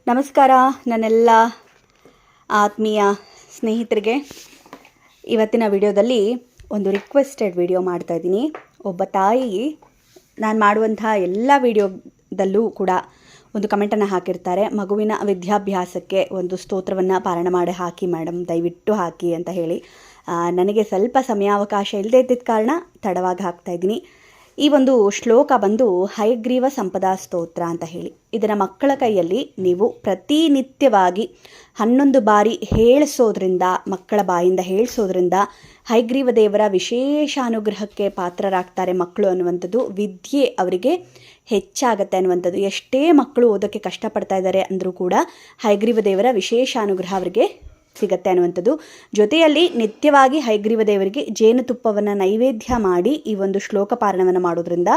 ನಮಸ್ಕಾರ ನನ್ನೆಲ್ಲ ಆತ್ಮೀಯ ಸ್ನೇಹಿತರಿಗೆ. ಇವತ್ತಿನ ವಿಡಿಯೋದಲ್ಲಿ ಒಂದು ರಿಕ್ವೆಸ್ಟೆಡ್ ವಿಡಿಯೋ ಮಾಡ್ತಾಯಿದ್ದೀನಿ. ಒಬ್ಬ ತಾಯಿ ನಾನು ಮಾಡುವಂಥ ಎಲ್ಲ ವಿಡಿಯೋದಲ್ಲೂ ಕೂಡ ಒಂದು ಕಮೆಂಟನ್ನು ಹಾಕಿರ್ತಾರೆ, ಮಗುವಿನ ವಿದ್ಯಾಭ್ಯಾಸಕ್ಕೆ ಒಂದು ಸ್ತೋತ್ರವನ್ನು ಪಾರಾಯಣ ಮಾಡಿ ಹಾಕಿ ಮೇಡಮ್, ದಯವಿಟ್ಟು ಹಾಕಿ ಅಂತ ಹೇಳಿ. ನನಗೆ ಸ್ವಲ್ಪ ಸಮಯಾವಕಾಶ ಇಲ್ಲದೇ ಇದ್ದಿದ್ದ ಕಾರಣ ತಡವಾಗಿ ಹಾಕ್ತಾಯಿದ್ದೀನಿ. ಈ ಒಂದು ಶ್ಲೋಕ ಬಂದು ಹಯಗ್ರೀವ ಸಂಪದಾ ಸ್ತೋತ್ರ ಅಂತ ಹೇಳಿ. ಇದನ್ನು ಮಕ್ಕಳ ಕೈಯಲ್ಲಿ ನೀವು ಪ್ರತಿನಿತ್ಯವಾಗಿ 11 ಬಾರಿ ಹೇಳಿಸೋದ್ರಿಂದ, ಮಕ್ಕಳ ಬಾಯಿಂದ ಹೇಳಿಸೋದ್ರಿಂದ ಹಯಗ್ರೀವ ದೇವರ ವಿಶೇಷ ಅನುಗ್ರಹಕ್ಕೆ ಪಾತ್ರರಾಗ್ತಾರೆ ಮಕ್ಕಳು ಅನ್ನುವಂಥದ್ದು, ವಿದ್ಯೆ ಅವರಿಗೆ ಹೆಚ್ಚಾಗತ್ತೆ ಅನ್ನುವಂಥದ್ದು. ಎಷ್ಟೇ ಮಕ್ಕಳು ಓದೋಕ್ಕೆ ಕಷ್ಟಪಡ್ತಾ ಇದ್ದಾರೆ ಅಂದರೂ ಕೂಡ ಹಯಗ್ರೀವ ದೇವರ ವಿಶೇಷ ಅನುಗ್ರಹ ಅವರಿಗೆ ಸಿಗತ್ತೆ ಅನ್ನುವಂಥದ್ದು. ಜೊತೆಯಲ್ಲಿ ನಿತ್ಯವಾಗಿ ಹಯಗ್ರೀವ ದೇವರಿಗೆ ಜೇನುತುಪ್ಪವನ್ನು ನೈವೇದ್ಯ ಮಾಡಿ ಈ ಒಂದು ಶ್ಲೋಕ ಪಾರಣವನ್ನು ಮಾಡೋದ್ರಿಂದ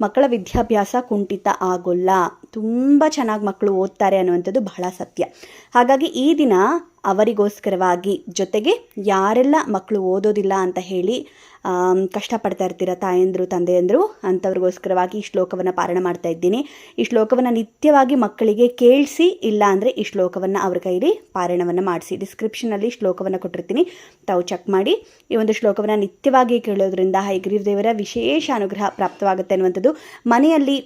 ಮಕ್ಕಳ ವಿದ್ಯಾಭ್ಯಾಸ ಕುಂಠಿತ ಆಗೋಲ್ಲ, ತುಂಬ ಚೆನ್ನಾಗಿ ಮಕ್ಕಳು ಓದ್ತಾರೆ ಅನ್ನುವಂಥದ್ದು ಬಹಳ ಸತ್ಯ. ಹಾಗಾಗಿ ಈ ದಿನ ಅವರಿಗೋಸ್ಕರವಾಗಿ, ಜೊತೆಗೆ ಯಾರೆಲ್ಲ ಮಕ್ಕಳು ಓದೋದಿಲ್ಲ ಅಂತ ಹೇಳಿ ಕಷ್ಟಪಡ್ತಾ ಇರ್ತೀರ ತಾಯಂದರು ತಂದೆಯಂದರು, ಅಂಥವ್ರಿಗೋಸ್ಕರವಾಗಿ ಈ ಶ್ಲೋಕವನ್ನು ಪಾರಾಯಣ ಮಾಡ್ತಾ ಇದ್ದೀನಿ. ಈ ಶ್ಲೋಕವನ್ನು ನಿತ್ಯವಾಗಿ ಮಕ್ಕಳಿಗೆ ಕೇಳಿಸಿ, ಇಲ್ಲ ಅಂದರೆ ಈ ಶ್ಲೋಕವನ್ನು ಅವ್ರ ಕೈಲಿ ಪಾರಾಯಣವನ್ನು ಮಾಡಿಸಿ. ಡಿಸ್ಕ್ರಿಪ್ಷನಲ್ಲಿ ಶ್ಲೋಕವನ್ನು ಕೊಟ್ಟಿರ್ತೀನಿ, ತಾವು ಚೆಕ್ ಮಾಡಿ. ಈ ಒಂದು ಶ್ಲೋಕವನ್ನು ನಿತ್ಯವಾಗಿ ಕೇಳೋದ್ರಿಂದ ಹಯಗ್ರೀವ ದೇವರ ವಿಶೇಷ ಅನುಗ್ರಹ ಪ್ರಾಪ್ತವಾಗುತ್ತೆ ಅನ್ನುವಂಥದ್ದು. ಮನೆಯಲ್ಲಿ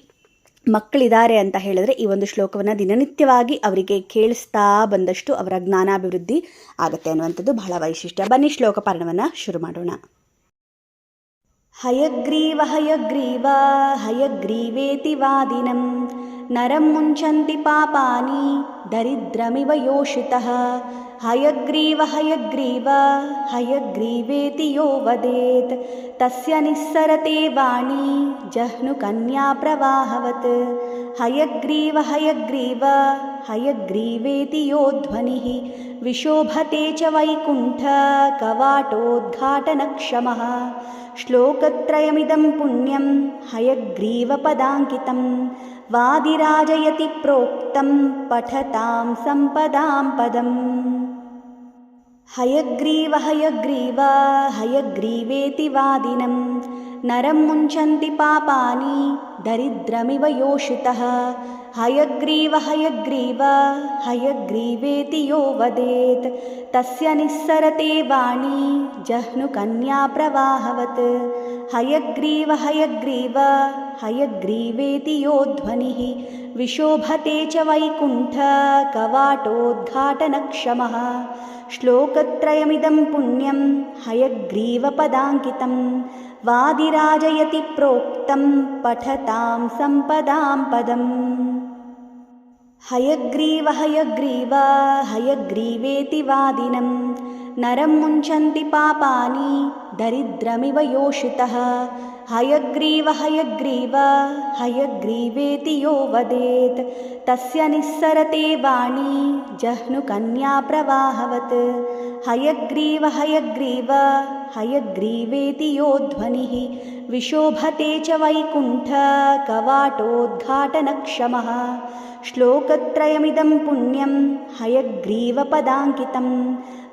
ಮಕ್ಕಳಿದ್ದಾರೆ ಅಂತ ಹೇಳಿದ್ರೆ ಈ ಒಂದು ಶ್ಲೋಕವನ್ನು ದಿನನಿತ್ಯವಾಗಿ ಅವರಿಗೆ ಕೇಳಿಸ್ತಾ ಬಂದಷ್ಟು ಅವರ ಜ್ಞಾನಾಭಿವೃದ್ಧಿ ಆಗುತ್ತೆ ಅನ್ನುವಂಥದ್ದು ಬಹಳ ವೈಶಿಷ್ಟ್ಯ. ಬನ್ನಿ ಶ್ಲೋಕ ಪಾರಣವನ್ನು ಶುರು ಮಾಡೋಣ. ಹಯಗ್ರೀವ ಹಯಗ್ರೀವ ಹಯಗ್ರೀವೇತಿ ವಾದಿನಂ ನರಂ ಮುಂಚಂತಿ ಪಾಪಾನಿ ದರಿದ್ರಮಿವ ಯೋಷಿತಃ. ಹಯಗ್ರೀವ ಹಯಗ್ರೀವ ಹಯಗ್ರೀವೇತಿ ಯೋ ವದೇತ್ ತಸ್ಯ ನಿಸ್ಸರತೆ ವಾಣಿ ಜಹ್ನು ಕನ್ಯಾ ಪ್ರವಾಹವತ್. ಹಯಗ್ರೀವ ಹಯಗ್ರೀವ ಹಯಗ್ರೀವೇತಿ ಯೋ ಧ್ವನಿಃ ವಿಶೋಭತೆ ಚ ವೈಕುಂಠ ಕವಾಟೋದ್ಘಾಟನಕ್ಷಮಃ. ಶ್ಲೋಕತ್ರಯಮಿದಂ ಪುಣ್ಯಂ ಹಯಗ್ರೀವಪದಾಂಕಿತಂ ವಾದಿರಾಜಯತಿ ಪ್ರೋಕ್ತಂ ಪಠತಾಂ ಸಂಪದಾಂ ಪದಂ. ಹಯಗ್ರೀವ ಹಯಗ್ರೀವ ಹಯಗ್ರೀವೇತಿ ವಾದಿನಂ ನರಂ ಮುಂಚಂತಿ ಪಾಪಾನಿ ದರಿದ್ರಮಿವ ಯೋಷಿತಃ. ಹಯಗ್ರೀವ ಹಯಗ್ರೀವ ಹಯಗ್ರೀವೇತಿ ಯೋ ವದೇತ್ ತಸ್ಯ ನಿಸ್ಸರತೆ ವಾಣಿ ಜಹ್ನು ಕನ್ಯಾ ಪ್ರವಾಹವತ್. ಹಯಗ್ರೀವ ಹಯಗ್ರೀವ ಹಯಗ್ರೀವೇತಿ ಯೋ ಧ್ವನಿಃ ವಿಶೋಭತೆ ಚ ವೈಕುಂಠ ಕವಾಟೋದ್ಘಾಟನಕ್ಷಮಃ. ಶ್ಲೋಕತ್ರಯಮಿದಂ ಪುಣ್ಯಂ ಹಯಗ್ರೀವಪದಾಂಕಿತಂ ವಾದಿರಾಜಯತಿ ಪ್ರೋಕ್ತಂ ಪಠತಾಂ ಸಂಪದಾಂ ಪದಂ. ಹಯಗ್ರೀವ ಹಯಗ್ರೀವ ಹಯಗ್ರೀವೇತಿ ವಾದಿನಂ ನರಂ ಮುಂಚಂತಿ ಪಾಪಾನಿ ದರಿದ್ರಮಿವ ಯೋಷಿತಃ. ಹಯಗ್ರೀವ ಹಯಗ್ರೀವ ಹಯಗ್ರೀವೇತಿ ಯೋ ವದೇತ್ ತಸ್ಯ ನಿಸ್ಸರತೆ ವಾಣಿ ಜಹ್ನು ಕನ್ಯಾ ಪ್ರವಾಹವತ್. ಹಯಗ್ರೀವ ಹಯಗ್ರೀವ ಹಯಗ್ರೀವೇತಿ ಯೋ ಧ್ವನಿಃ ವಿಶೋಭತೆ ಚ ವೈಕುಂಠ ಕವಾಟೋದ್ಘಾಟನಕ್ಷಮಃ. ಶ್ಲೋಕತ್ರಯಮಿದಂ ಪುಣ್ಯಂ ಹಯಗ್ರೀವಪದಾಂಕಿತಂ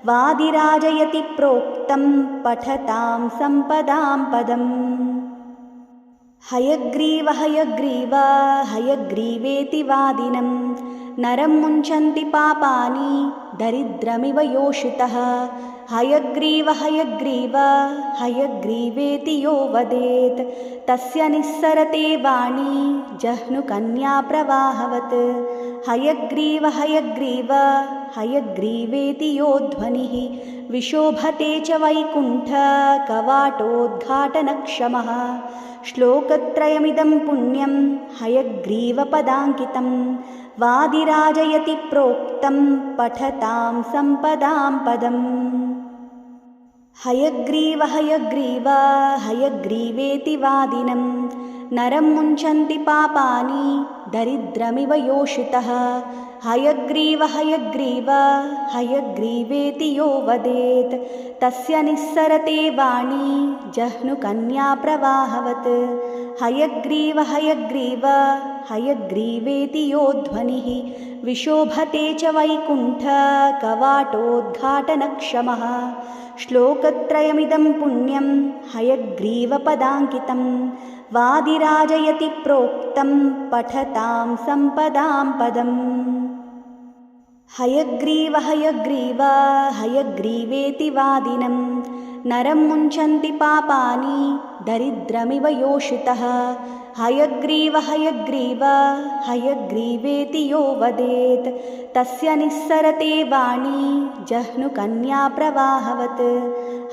ವಾದಿರಾಜಯತಿ ಪ್ರೋಕ್ತಂ ಪಠತಾಂ ಸಂಪದಾಂ ಪದಂ. ಹಯಗ್ರೀವ ಹಯಗ್ರೀವ ಹಯಗ್ರೀವೇತಿ ವಾದಿನಂ ನರಂ ಮುಂಚಂತಿ ಪಾಪಾನಿ ದರಿದ್ರಮಿವ ಯೋಷಿತಃ. ಹಯಗ್ರೀವ ಹಯಗ್ರೀವ ಹಯಗ್ರೀವೇತಿ ಯೋ ವದೇತ್ ತಸ್ಯ ನಿಸ್ಸರತೆ ವಾಣಿ ಜಹ್ನು ಕನ್ಯಾ ಪ್ರವಾಹವತ್. ಹಯಗ್ರೀವ ಹಯಗ್ರೀವ ಹಯಗ್ರೀವೇತಿ ಯೋ ಧ್ವನಿಃ ವಿಶೋಭತೆ ಚ ವೈಕುಂಠ ಕವಾಟೋದ್ಘಾಟನಕ್ಷಮಃ. ಶ್ಲೋಕತ್ರಯಮಿದಂ ಪುಣ್ಯಂ ಹಯಗ್ರೀವಪದಾಂಕಿತಂ ವಾದಿರಾಜಯತಿ ಪ್ರೋಕ್ತಂ ಪಠತಾಂ ಸಂಪದಾಂ ಪದಂ. ಹಯಗ್ರೀವ ಹಯಗ್ರೀವ ಹಯಗ್ರೀವೇತಿ ವಾದಿನಂ ನರಂ ಮುಂಚಂತಿ ಪಾಪಾನಿ ದರಿದ್ರಮಿವ ಯೋಷಿತಃ. ಹಯಗ್ರೀವ ಹಯಗ್ರೀವ ಹಯಗ್ರೀವೇತಿ ಯೋ ವದೇತ್ ತಸ್ಯ ನಿಸ್ಸರತೆ ವಾಣಿ ಜಹ್ನು ಕನ್ಯಾ ಪ್ರವಾಹವತ್. ಹಯಗ್ರೀವ ಹಯಗ್ರೀವ ಹಯಗ್ರೀವೇತಿ ಯೋ ಧ್ವನಿಃ ವಿಶೋಭತೆ ಚ ವೈಕುಂಠ ಕವಾಟೋದ್ಘಾಟನಕ್ಷಮಃ. ಶ್ಲೋಕತ್ರಯಮಿದಂ ಪುಣ್ಯಂ ಹಯಗ್ರೀವಪದಾಂಕಿತಂ ವಾದಿರಾಜಯತಿ ಪ್ರೋಕ್ತಂ ಪಠತಾಂ ಸಂಪದಾಂ ಪದಂ. हयग्रीव हयग्रीव हयग्रीवेति वादिनं नरं मुञ्चन्ति पापानि दरिद्रमिव योषितः। हयग्रीव हयग्रीव हयग्रीवेति यो वदेत् तस्य निस्सरते वाणी जह्नुकन्याप्रवाहवत्।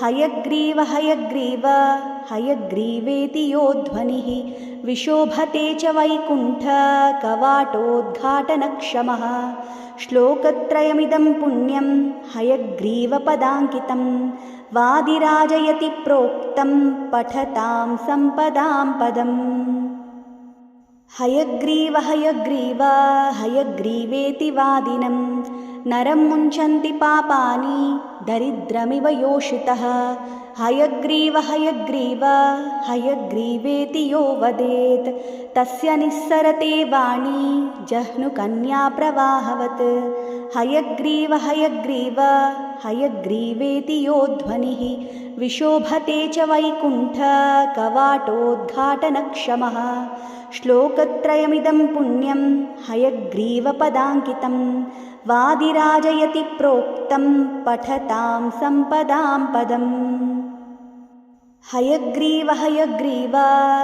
हयग्रीव हयग्रीव हयग्रीवेति यो ध्वनिः विशोभते च वैकुण्ठकवाटोद्घाटनक्षमः। श्लोकत्रयमिदं पुण्यं हयग्रीवपदाङ्कितं वादिराजयति प्रोक्तं पठतां सम्पदां पदम्। हयग्रीव हयग्रीव हयग्रीवेति वादिनं नरं मुञ्चन्ति पापानि दरिद्रमिव योषितः। हयग्रीव हयग्रीव हयग्रीवेति यो वदेत् तस्य निस्सरते वाणी जह्नुकन्याप्रवाहवत्। हयग्रीव हयग्रीव हयग्रीवेति यो ध्वनिः विशोभते च वैकुण्ठकवाटोद्घाटनक्षमः। श्लोकत्रयमिदं पुण्यं हयग्रीवपदाङ्कितं वादिराजयति प्रोक्तं पठतां सम्पदां पदम्। हयग्रीव हयग्रीव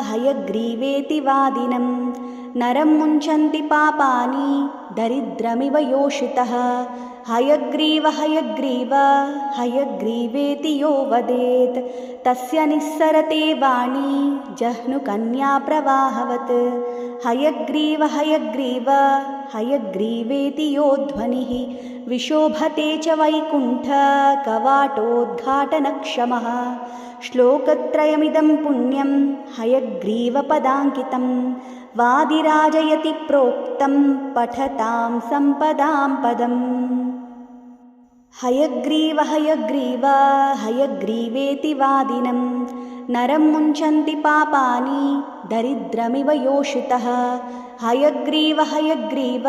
हयग्रीवेति वादिनं नरं मुञ्चन्ति पापानि दरिद्रमिव योषितः। हयग्रीव हयग्रीव हयग्रीवेति यो वदेत् तस्य निस्सरते वाणी जह्नुकन्याप्रवाहवत्। हयग्रीव हयग्रीव हयग्रीवेति यो ध्वनिः विशोभते च वैकुण्ठकवाटोद्घाटनक्षमः। श्लोकत्रयमिदं पुण्यं हयग्रीवपदाङ्कितं वादिराजयति प्रोक्तं पठतां सम्पदां पदम्। हयग्रीव हयग्रीव हयग्रीवेति वादिनं नरं मुञ्चन्ति पापानि दरिद्रमिव योषितः। हयग्रीव हयग्रीव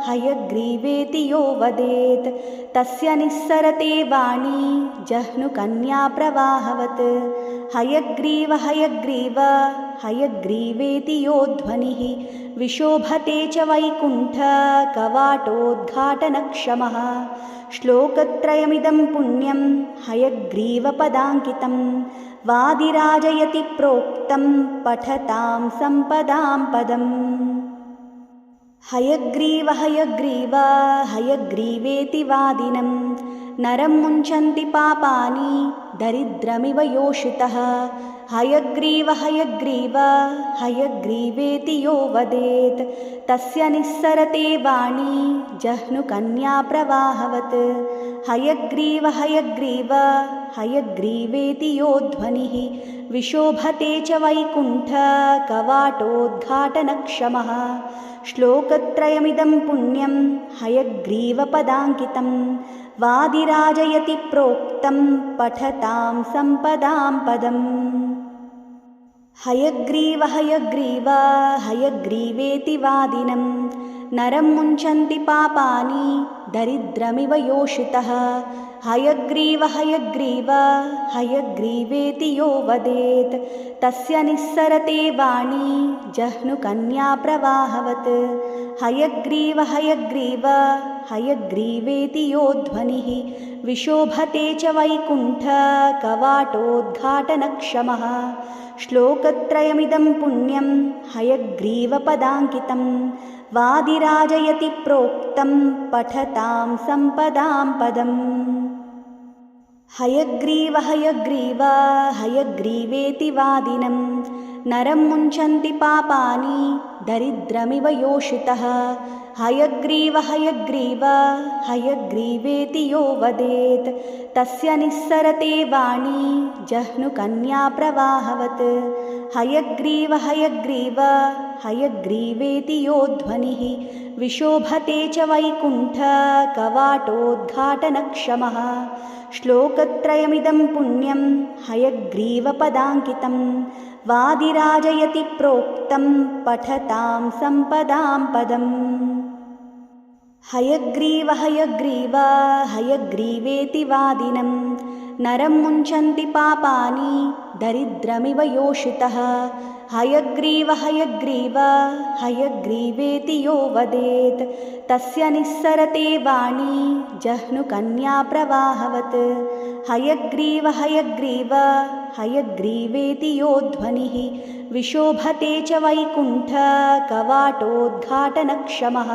हयग्रीवेति यो वदेत् तस्य निस्सरते वाणी जह्नुकन्याप्रवाहवत्। हयग्रीव हयग्रीव हयग्रीवेति यो ध्वनिः विशोभते च वैकुण्ठकवाटोद्घाटनक्षमः। श्लोकत्रयमिदं पुण्यं हयग्रीवपदाङ्कितं वादिराजयति प्रोक्तं पठतां सम्पदां पदम्। हयग्रीव हयग्रीव हयग्रीवेति वादिनं नरं मुञ्चन्ति पापानि दरिद्रमिव योषितः। हयग्रीव हयग्रीव हयग्रीवेति यो वदेत् तस्य निस्सरते वाणी जह्नुकन्याप्रवाहवत्। हयग्रीव हयग्रीव हयग्रीवेति यो ध्वनिः विशोभते च वैकुण्ठकवाटोद्घाटनक्षमः। श्लोकत्रयमिदं पुण्यं हयग्रीवपदाङ्कितं वादिराजयति प्रोक्तं पठतां सम्पदां पदम्। हयग्रीव हयग्रीव हयग्रीवेति वादिनं नरं मुञ्चन्ति पापानि दरिद्रमिव योषितः। हयग्रीव हयग्रीव हयग्रीवेति यो वदेत् तस्य निस्सरते वाणी जह्नुकन्याप्रवाहवत्। हयग्रीव हयग्रीव हयग्रीवेति यो ध्वनिः विशोभते च वैकुण्ठकवाटोद्घाटनक्षमः। श्लोकत्रयमिदं पुण्यं हयग्रीवपदाङ्कितं वादिराजयति प्रोक्तं पठतां सम्पदां पदम्। हयग्रीव हयग्रीव हयग्रीवेति वादिनं नरं मुञ्चन्ति पापानि दरिद्रमिव योषितः। हयग्रीव हयग्रीव हयग्रीवेति यो वदेत् तस्य निस्सरते वाणी जह्नुकन्याप्रवाहवत्। हयग्रीव हयग्रीव हयग्रीवेति यो ध्वनिः विशोभते च वैकुण्ठकवाटोद्घाटनक्षमः। श्लोकत्रयमिदं पुण्यं हयग्रीवपदाङ्कितं वादिराजयति प्रोक्तं पठतां सम्पदां पदम्। हयग्रीव हयग्रीव हयग्रीवेति वादिनं नरं मुञ्चन्ति पापानि दरिद्रमिव योषितः हयग्रीव हयग्रीव हयग्रीवेति यो वदेत् तस्य निस्सरते वाणी जह्नुकन्याप्रवाहवत् हयग्रीव हयग्रीव हयग्रीवेति यो ध्वनिः विशोभते च वैकुण्ठकवाटोद्घाटनक्षमः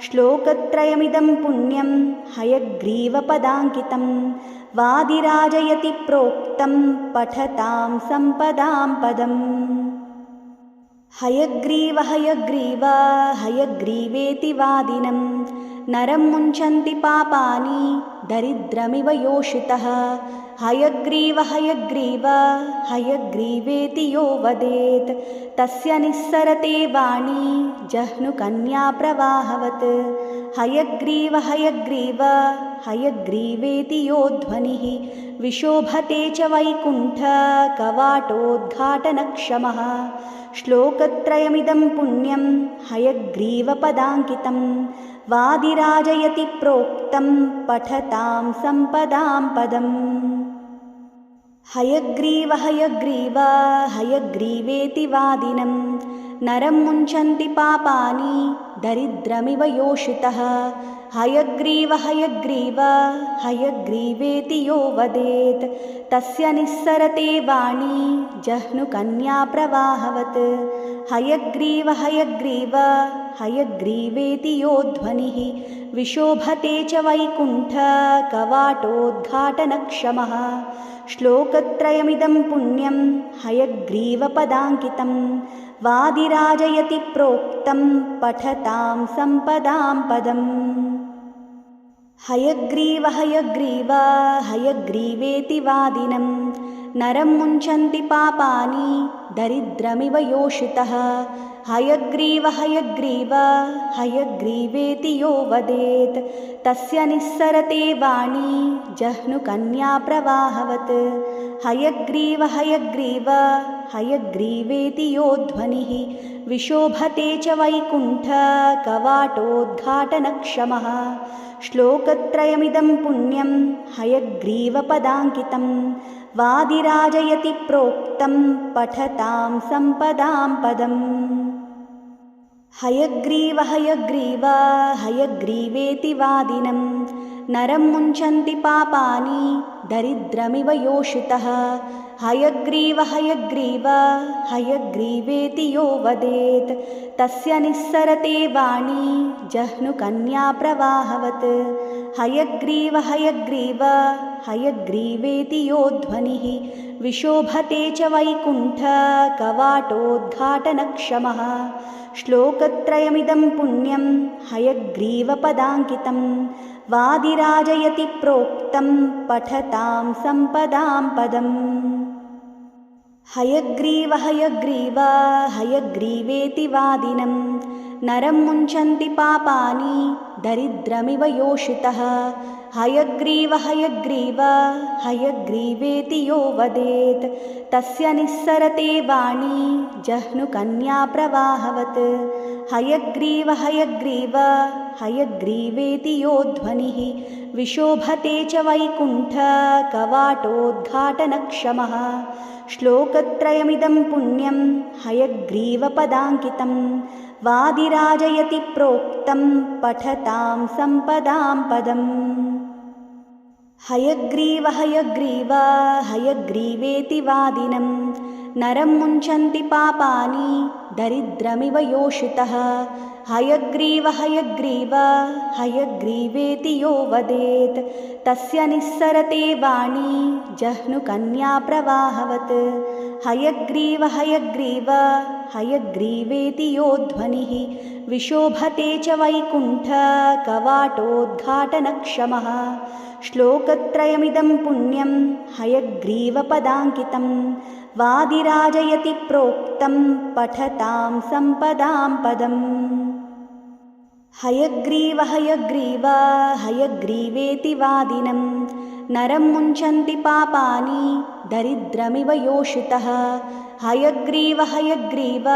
श्लोकत्रयमिदं पुण्यं हयग्रीवपदाङ्कितं वादिराजयति प्रोक्तं पठतां सम्पदां पदम् हयग्रीव हयग्रीव हयग्रीवेति वादिनं नरं मुञ्चन्ति पापानि दरिद्रमिव योषितः हयग्रीव हयग्रीव हयग्रीवेति यो वदेत् तस्य निस्सरते वाणी जह्नुकन्याप्रवाहवत् हयग्रीव हयग्रीव हयग्रीवेति यो ध्वनिः विशोभते च वैकुण्ठकवाटोद्घाटनक्षमः श्लोकत्रयमिदं पुण्यं हयग्रीवपदाङ्कितं वादिराजयति प्रोक्तं पठतां सम्पदां पदम् हयग्रीव हयग्रीव हयग्रीवेति वादिनं नरं मुञ्चन्ति पापानि दरिद्रमिव योषितः हयग्रीव हयग्रीव हयग्रीवेति यो वदेत् तस्य निस्सरते वाणी जह्नुकन्याप्रवाहवत् हयग्रीव हयग्रीव हयग्रीवेति यो ध्वनिः विशोभते च वैकुण्ठकवाटोद्घाटनक्षमः श्लोकत्रयमिदं पुण्यं हयग्रीवपदाङ्कितं वादिराजयति प्रोक्तं पठतां सम्पदां पदम् हयग्रीव हयग्रीव हयग्रीवेति वादिनं नरं मुञ्चन्ति पापानि दरिद्रमिव योषितः हयग्रीव हयग्रीव हयग्रीवेति यो वदेत् तस्य निस्सरते वाणी जह्नुकन्याप्रवाहवत् हयग्रीव हयग्रीव हयग्रीवेति यो ध्वनिः विशोभते च वैकुण्ठकवाटोद्घाटनक्षमः श्लोकत्रयमिदं पुण्यं हयग्रीवपदाङ्कितं वादिराजयति प्रोक्तं पठतां सम्पदां पदम् हयग्रीव हयग्रीव हयग्रीवेति वादिनं नरं मुञ्चन्ति पापानि दरिद्रमिव योषितः हयग्रीव हयग्रीव हयग्रीवेति यो वदेत् तस्य निस्सरते वाणी जह्नुकन्याप्रवाहवत् हयग्रीव हयग्रीव हयग्रीवेति यो ध्वनिः विशोभते च वैकुण्ठकवाटोद्घाटनक्षमः श्लोकत्रयमिदं पुण्यं हयग्रीवपदाङ्कितं वादिराजयति प्रोक्तं पठतां सम्पदां पदम् हयग्रीव हयग्रीव हयग्रीवेति वादिनं नरं मुञ्चन्ति पापानि दरिद्रमिव योषितः हयग्रीव हयग्रीव हयग्रीवेति यो वदेत् तस्य निस्सरते वाणी जह्नुकन्याप्रवाहवत् हयग्रीव हयग्रीव हयग्रीवेति यो ध्वनिः विशोभते च वैकुण्ठकवाटोद्घाटनक्षमः श्लोकत्रयमिदं पुण्यं हयग्रीवपदाङ्कितं वादिराजयति प्रोक्तं पठतां सम्पदां पदम् हयग्रीव हयग्रीव हयग्रीवेति वादिनं नरं मुञ्चन्ति पापानि दरिद्रमिव योषितः हयग्रीव हयग्रीव हयग्रीवेति यो वदेत् तस्य निस्सरते वाणी जह्नुकन्याप्रवाहवत् हयग्रीव हयग्रीव हयग्रीवेति यो ध्वनिः विशोभते च वैकुण्ठकवाटोद्घाटनक्षमः श्लोकत्रयमिदं पुण्यं हयग्रीवपदाङ्कितं वादिराजयति प्रोक्तं पठतां सम्पदां पदम् हयग्रीव हयग्रीव हयग्रीवेति वादिनं नरं मुञ्चन्ति पापानि दरिद्रमिव योषितः हयग्रीव हयग्रीव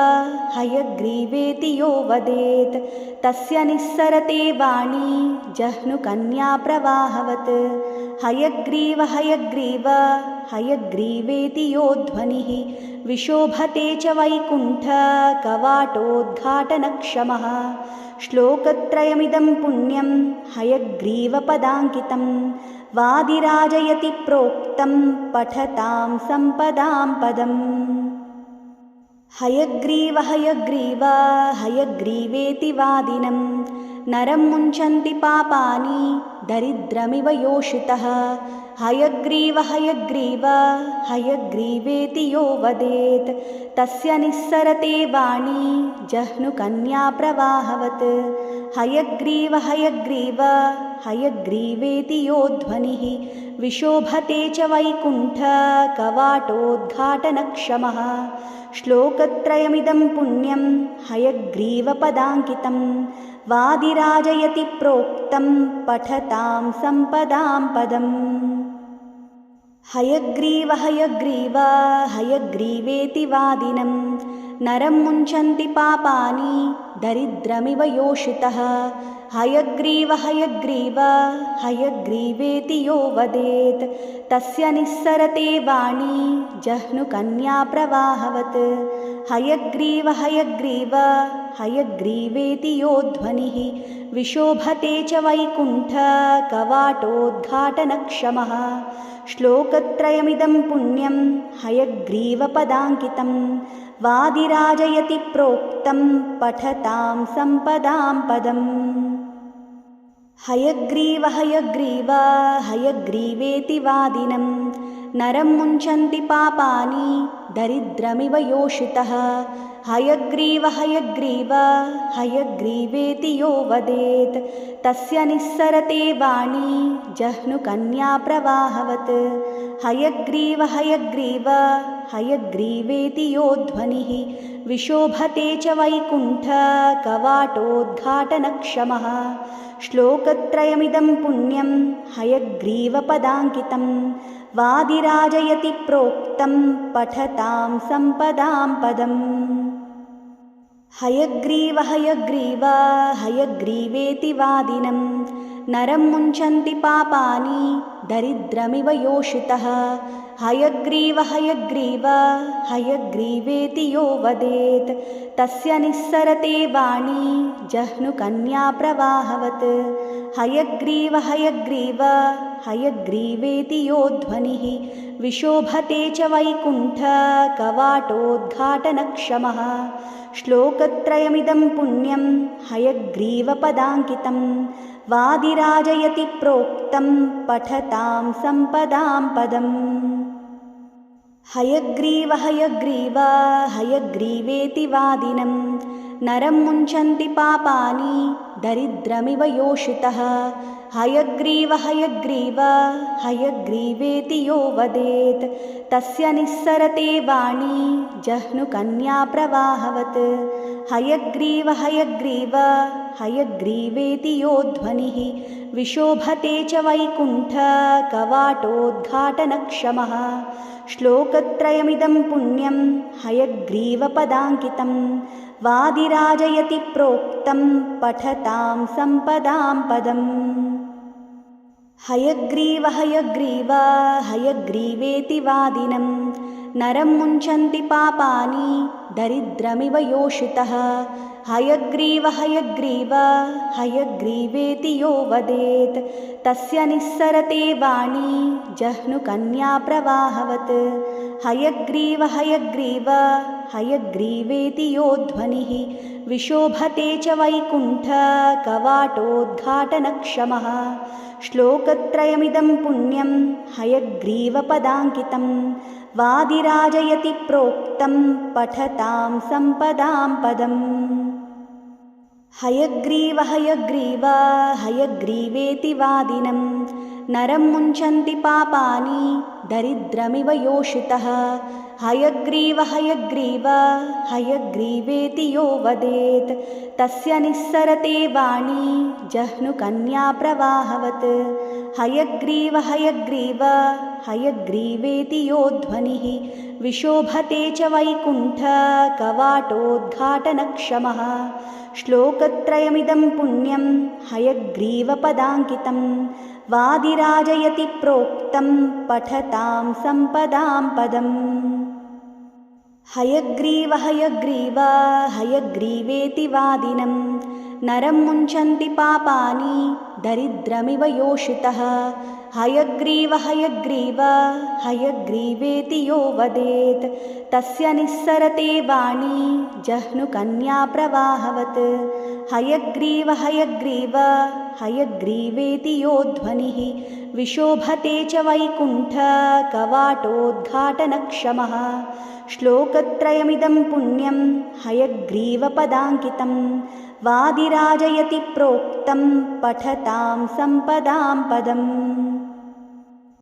हयग्रीवेति यो वदेत् तस्य निस्सरते वाणी जह्नुकन्याप्रवाहवत् हयग्रीव हयग्रीव हयग्रीवेति यो ध्वनिः विशोभते च वैकुण्ठकवाटोद्घाटनक्षमः श्लोकत्रयमिदं पुण्यं हयग्रीवपदाङ्कितं वादिराजयति प्रोक्तं पठतां सम्पदां पदम्। हयग्रीव हयग्रीव हयग्रीवेति वादिनं नरं मुञ्चन्ति पापानि दरिद्रमिव योषितः हयग्रीव हयग्रीव हयग्रीवेति यो वदेत् तस्य निस्सरते वाणी जह्नुकन्या प्रवाहवत् हयग्रीव हयग्रीव हयग्रीवेति यो ध्वनिः विशोभते च वैकुण्ठकवाटोद्घाटनक्षमः श्लोकत्रयमिदं पुण्यं हयग्रीवपदाङ्कितं वादिराजयति प्रोक्तं पठतां सम्पदां पदम्। हयग्रीव हयग्रीव हयग्रीवेति वादिनं नरं मुञ्चन्ति पापानि दरिद्रमिव योषितः हयग्रीव हयग्रीव हयग्रीवेति यो वदेत् तस्य निस्सरते वाणी जह्नुकन्या प्रवाहवत् हयग्रीव हयग्रीव हयग्रीवेति यो ध्वनिः विशोभते च वैकुण्ठकवाटोद्घाटनक्षमः श्लोकत्रयमिदं पुण्यं हयग्रीवपदाङ्कितं वादिराजयति प्रोक्तं पठतां सम्पदां पदम्। हयग्रीव हयग्रीव हयग्रीवेति वादिनं नरं मुञ्चन्ति पापानि दरिद्रमिव योषितः हयग्रीव हयग्रीव हयग्रीवेति यो वदेत् तस्य निस्सरते वाणी जह्नुकन्या प्रवाहवत् हयग्रीव हयग्रीव हयग्रीवेति यो ध्वनिः विशोभते च वैकुण्ठकवाटोद्घाटनक्षमः श्लोकत्रयमिदं पुण्यं हयग्रीवपदाङ्कितं वादिराजयति प्रोक्तं पठतां सम्पदां पदम्। हयग्रीव हयग्रीव हयग्रीवेति वादिनं नरं मुञ्चन्ति पापानि दरिद्रमिव योषितः हयग्रीव हयग्रीव हयग्रीवेति यो वदेत् तस्य निस्सरते वाणी जह्नुकन्या प्रवाहवत् हयग्रीव हयग्रीव हयग्रीवेति यो ध्वनिः विशोभते च वैकुण्ठकवाटोद्घाटनक्षमः श्लोकत्रयमिदं पुण्यं हयग्रीवपदाङ्कितं वादिराजयति प्रोक्तं पठतां सम्पदां पदम्। हयग्रीव हयग्रीव हयग्रीवेति वादिनं नरं मुञ्चन्ति पापानि दरिद्रमिव योषितः हयग्रीव हयग्रीव हयग्रीवेति यो वदेत् तस्य निस्सरते वाणी जह्नुकन्या प्रवाहवत् हयग्रीव हयग्रीव हयग्रीवेति यो ध्वनिः विशोभते च वैकुण्ठकवाटोद्घाटनक्षमः श्लोकत्रयमिदं पुण्यं हयग्रीवपदाङ्कितं वादिराजयति प्रोक्तं पठतां सम्पदां पदम्। हयग्रीव हयग्रीव हयग्रीवेति वादिनं नरं मुञ्चन्ति पापानि दरिद्रमिव योषितः हयग्रीव हयग्रीव हयग्रीवेति यो वदेत् तस्य निस्सरते वाणी जह्नुकन्या प्रवाहवत् हयग्रीव हयग्रीव हयग्रीवेति यो ध्वनिः विशोभते च वैकुण्ठकवाटोद्घाटनक्षमः श्लोकत्रयमिदं पुण्यं हयग्रीवपदाङ्कितं वादिराजयति प्रोक्तं पठतां सम्पदां पदम्। हयग्रीव हयग्रीव हयग्रीवेति वादिनं नरं मुञ्चन्ति पापानि दरिद्रमिव योषितः हयग्रीव हयग्रीव हयग्रीवेति यो वदेत् तस्य निस्सरते वाणी जह्नुकन्या प्रवाहवत् हयग्रीव हयग्रीव हयग्रीवेति यो ध्वनिः विशोभते च वैकुण्ठकवाटोद्घाटनक्षमः श्लोकत्रयमिदं पुण्यं हयग्रीवपदाङ्कितं वादिराजयति प्रोक्तं पठतां सम्पदां पदम्। हयग्रीव हयग्रीव हयग्रीवेति वादिनं नरं मुञ्चन्ति पापानि दरिद्रमिव योषितः। हयग्रीव हयग्रीव हयग्रीवेति यो वदेत् तस्य निस्सरते वाणी जह्नुकन्याप्रवाहवत्। हयग्रीव हयग्रीव हयग्रीवेति यो ध्वनिः विशोभते च वैकुण्ठकवाटोद्घाटनक्षमः। श्लोकत्रयमिदं पुण्यं हयग्रीवपदाङ्कितं वादिराजयति प्रोक्तं पठतां सम्पदां पदम्।